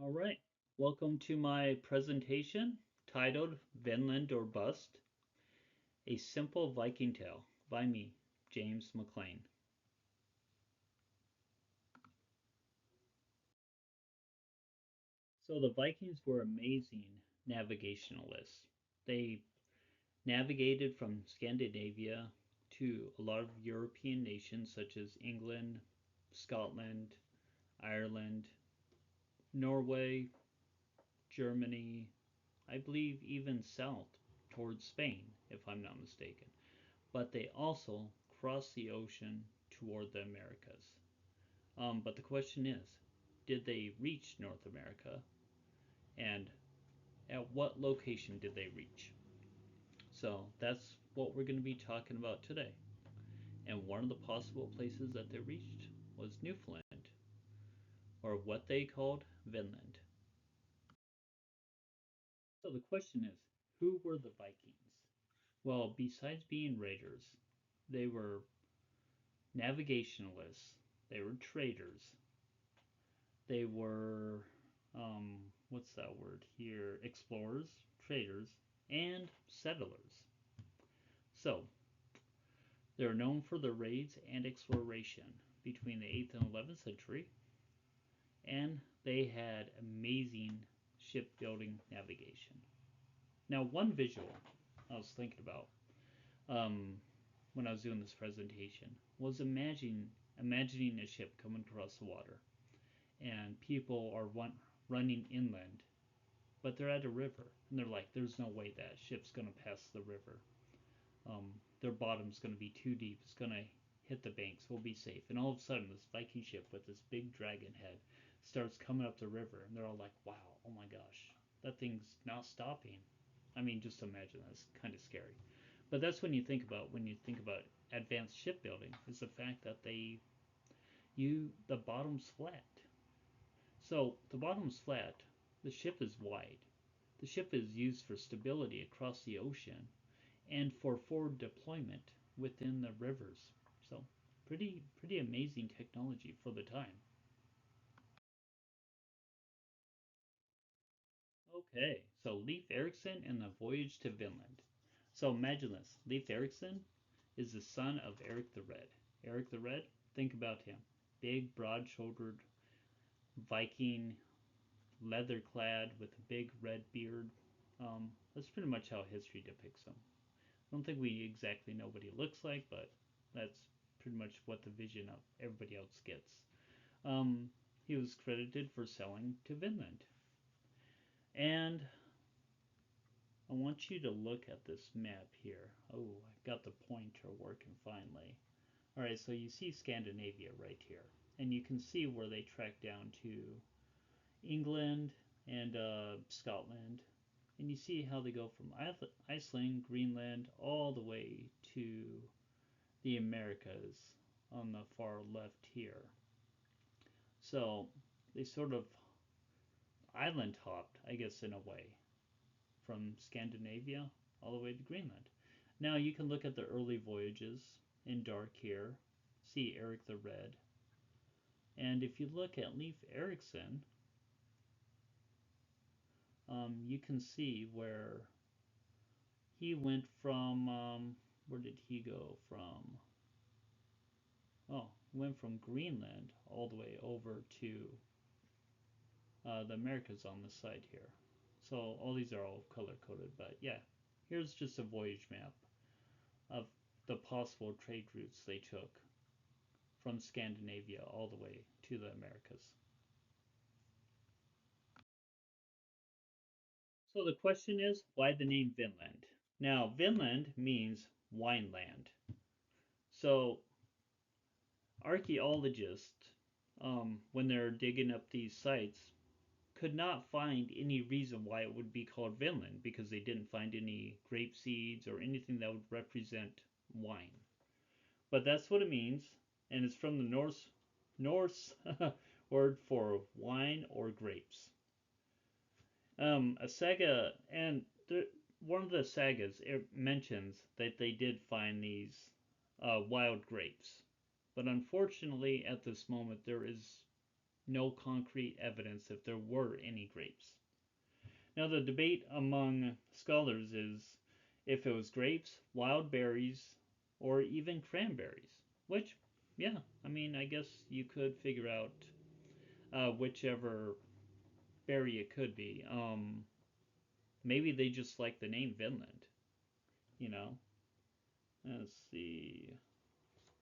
All right. Welcome to my presentation titled Vinland or Bust, a simple Viking tale by me, James McLean. So the Vikings were amazing navigationalists. They navigated from Scandinavia to a lot of European nations such as England, Scotland, Ireland, Norway, Germany, I believe even south towards Spain, if I'm not mistaken. But they also cross the ocean toward the Americas. But the question is, did they reach North America? And at what location did they reach? So that's what we're going to be talking about today. And one of the possible places that they reached was Newfoundland, or what they called Vinland. So the question is, who were the Vikings? Well, besides being raiders, they were navigationalists, they were traders, they were what's that word here? Explorers, traders, and settlers. So they're known for their raids and exploration between the 8th and 11th century, and they had amazing shipbuilding navigation. Now, one visual I was thinking about um, when I was doing this presentation was imagining a ship coming across the water, and people are running inland, but they're at a river, and they're like, "There's no way that ship's gonna pass the river. Their bottom's gonna be too deep. It's gonna hit the banks. We'll be safe." And all of a sudden, this Viking ship with this big dragon head starts coming up the river, and they're all like, "Wow, oh my gosh, that thing's not stopping." I mean, just imagine that's kind of scary. But that's when you think about advanced shipbuilding is the fact that the bottom's flat. So the bottom's flat, the ship is wide. The ship is used for stability across the ocean and for forward deployment within the rivers. So pretty amazing technology for the time. Okay, so Leif Erikson and the voyage to Vinland. So imagine this. Leif Erikson is the son of Eric the Red. Eric the Red, think about him. Big, broad-shouldered Viking, leather clad with a big red beard. That's pretty much how history depicts him. I don't think we exactly know what he looks like, but that's pretty much what the vision of everybody else gets. Um, he was credited for selling to Vinland. And I want you to look at this map here. Oh, I got the pointer working finally. All right, so you see Scandinavia right here. And you can see where they track down to England and Scotland. And you see how they go from Iceland, Greenland, all the way to the Americas on the far left here. So they sort of island hopped, I guess, in a way, from Scandinavia all the way to Greenland. Now you can look at the early voyages in dark here, see Eric the Red. And if you look at Leif Erikson, you can see where he went from, where did he go from? Oh, he went from Greenland all the way over to the Americas on this side here. So all these are all color coded, but yeah, here's just a voyage map of the possible trade routes they took from Scandinavia all the way to the Americas. So the question is, why the name Vinland? Now, Vinland means wine land. So archaeologists, when they're digging up these sites, could not find any reason why it would be called Vinland because they didn't find any grape seeds or anything that would represent wine. But that's what it means, and it's from the Norse word for wine or grapes. A saga, and one of the sagas it mentions that they did find these wild grapes, but unfortunately, at this moment, there is no concrete evidence if there were any grapes. Now, the debate among scholars is if it was grapes, wild berries, or even cranberries. Which, yeah, I mean, I guess you could figure out whichever berry it could be. Maybe they just like the name Vinland, you know? Let's see.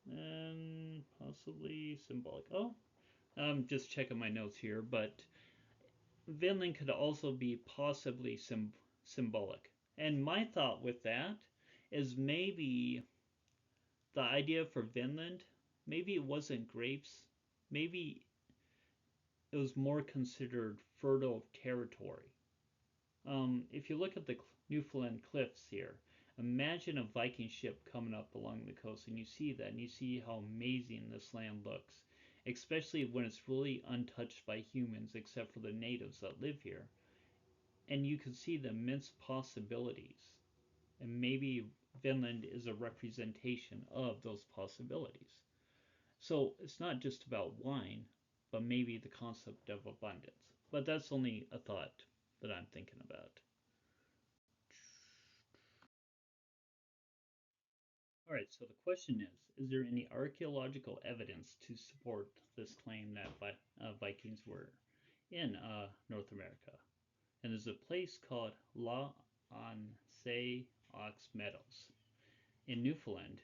And possibly symbolic. Oh, I'm just checking my notes here, but Vinland could also be possibly symbolic. And my thought with that is maybe the idea for Vinland, maybe it wasn't grapes, maybe it was more considered fertile territory. If you look at the Newfoundland cliffs here, imagine a Viking ship coming up along the coast, and you see that, and you see how amazing this land looks, especially when it's really untouched by humans except for the natives that live here. And you can see the immense possibilities. And maybe Vinland is a representation of those possibilities. So it's not just about wine, but maybe the concept of abundance. But that's only a thought that I'm thinking about. All right, so the question is there any archaeological evidence to support this claim that Vikings were in North America? And there's a place called La Anse aux Meadows in Newfoundland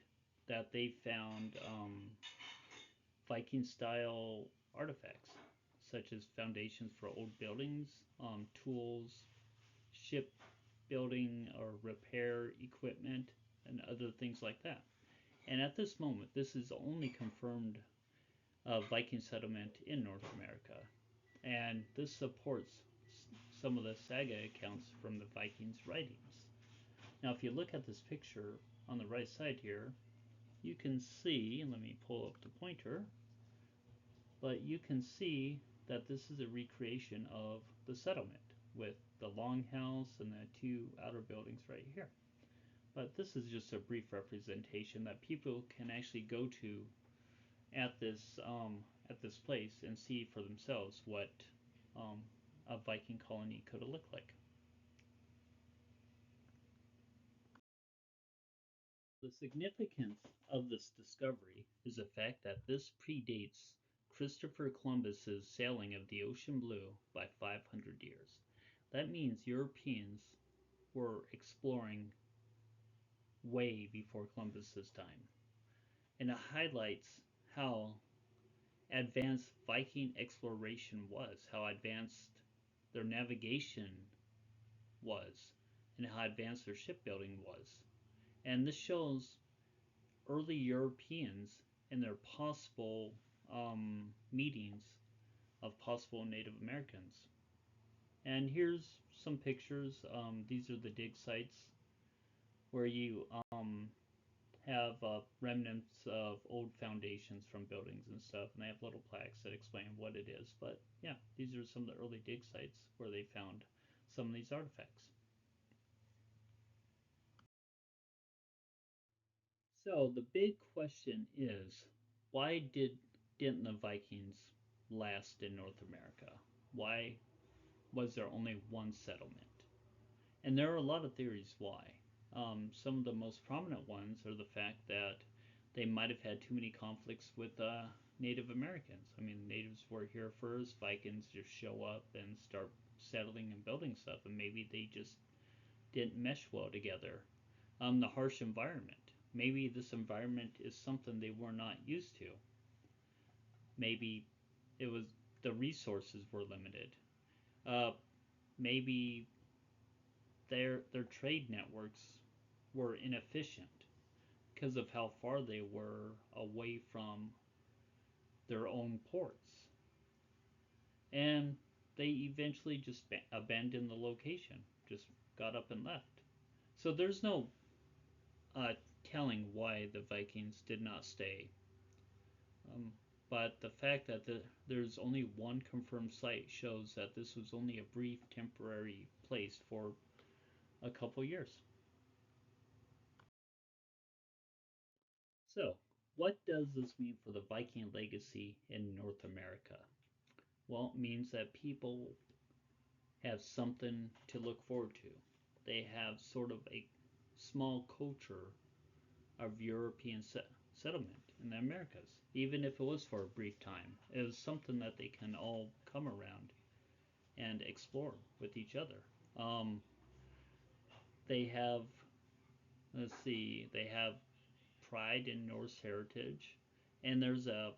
that they found Viking style artifacts, such as foundations for old buildings, tools, ship building or repair equipment, and other things like that. And at this moment, this is the only confirmed Viking settlement in North America. And this supports some of the saga accounts from the Vikings' writings. Now, if you look at this picture on the right side here, you can see, and let me pull up the pointer, but you can see that this is a recreation of the settlement with the longhouse and the two outer buildings right here. But this is just a brief representation that people can actually go to at this place and see for themselves what um, a Viking colony could have looked like. The significance of this discovery is the fact that this predates Christopher Columbus's sailing of the ocean blue by 500 years. That means Europeans were exploring way before Columbus's time. And it highlights how advanced Viking exploration was, how advanced their navigation was, and how advanced their shipbuilding was. And this shows early Europeans and their possible meetings of possible Native Americans. And here's some pictures. These are the dig sites where you have remnants of old foundations from buildings and stuff, and they have little plaques that explain what it is. But yeah, these are some of the early dig sites where they found some of these artifacts. So the big question is, why didn't the Vikings last in North America? Why was there only one settlement? And there are a lot of theories why. Some of the most prominent ones are the fact that they might have had too many conflicts with Native Americans. I mean, natives were here first, Vikings just show up and start settling and building stuff, and maybe they just didn't mesh well together. The harsh environment. Maybe this environment is something they were not used to. Maybe it was the resources were limited. Uh, Maybe their trade networks were inefficient because of how far they were away from their own ports. And they eventually just abandoned the location, just got up and left. So there's no uh, telling why the Vikings did not stay. Um, but the fact that there's only one confirmed site shows that this was only a brief temporary place for a couple years. So, what does this mean for the Viking legacy in North America? Well, it means that people have something to look forward to. They have sort of a small culture of European settlement in the Americas, even if it was for a brief time. It was something that they can all come around and explore with each other. Um, they have, let's see, they have pride in Norse heritage, and there's a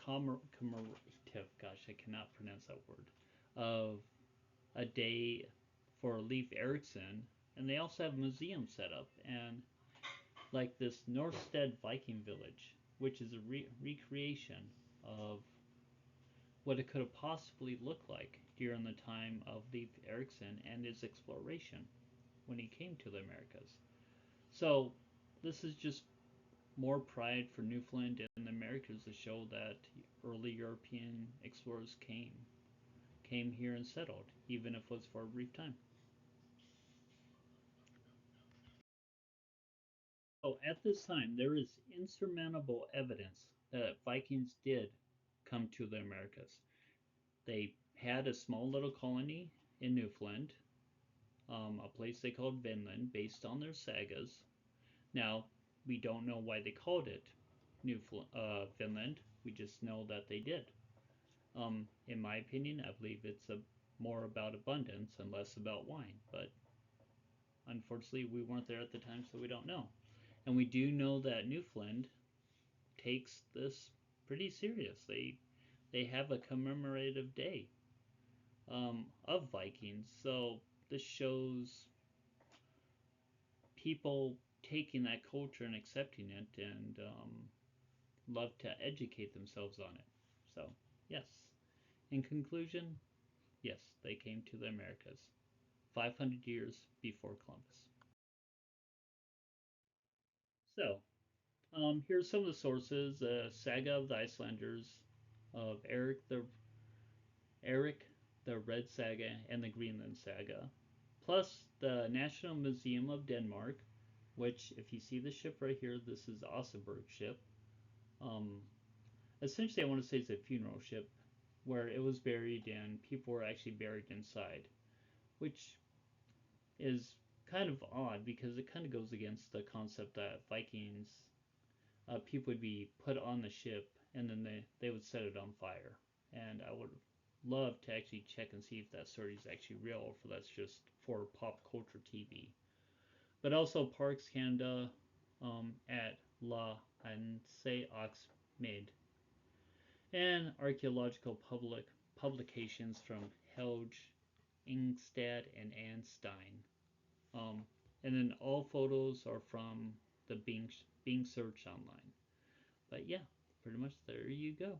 commemorative, gosh, I cannot pronounce that word, of a day for Leif Erikson, and they also have a museum set up, and like this Norstead Viking village, which is a recreation of what it could have possibly looked like during the time of Leif Erikson and his exploration when he came to the Americas. So this is just more pride for Newfoundland and the Americas to show that early European explorers came here and settled, even if it was for a brief time. So at this time, there is insurmountable evidence that Vikings did come to the Americas. They had a small little colony in Newfoundland, a place they called Vinland, based on their sagas. Now, we don't know why they called it Finland. We just know that they did. In my opinion, I believe it's more about abundance and less about wine. But unfortunately, we weren't there at the time, so we don't know. And we do know that Newfoundland takes this pretty serious. They have a commemorative day of Vikings, so this shows people taking that culture and accepting it, and love to educate themselves on it. So yes, in conclusion, yes, they came to the Americas 500 years before Columbus. So here's some of the sources: Saga of the Icelanders, of Eric the Red Saga, and the Greenland Saga, plus the National Museum of Denmark, which, if you see the ship right here, this is the Oseberg ship. Um, Essentially, I want to say it's a funeral ship where it was buried and people were actually buried inside, which is kind of odd because it kind of goes against the concept that Vikings people would be put on the ship and then they would set it on fire. And I would love to actually check and see if that story is actually real or if that's just for pop culture TV. But also Parks Canada at La Hanse Oxmade and archaeological publications from Helge, Ingstad, and Anne Stein. Um, and then all photos are from the Bing search online. But yeah, pretty much there you go.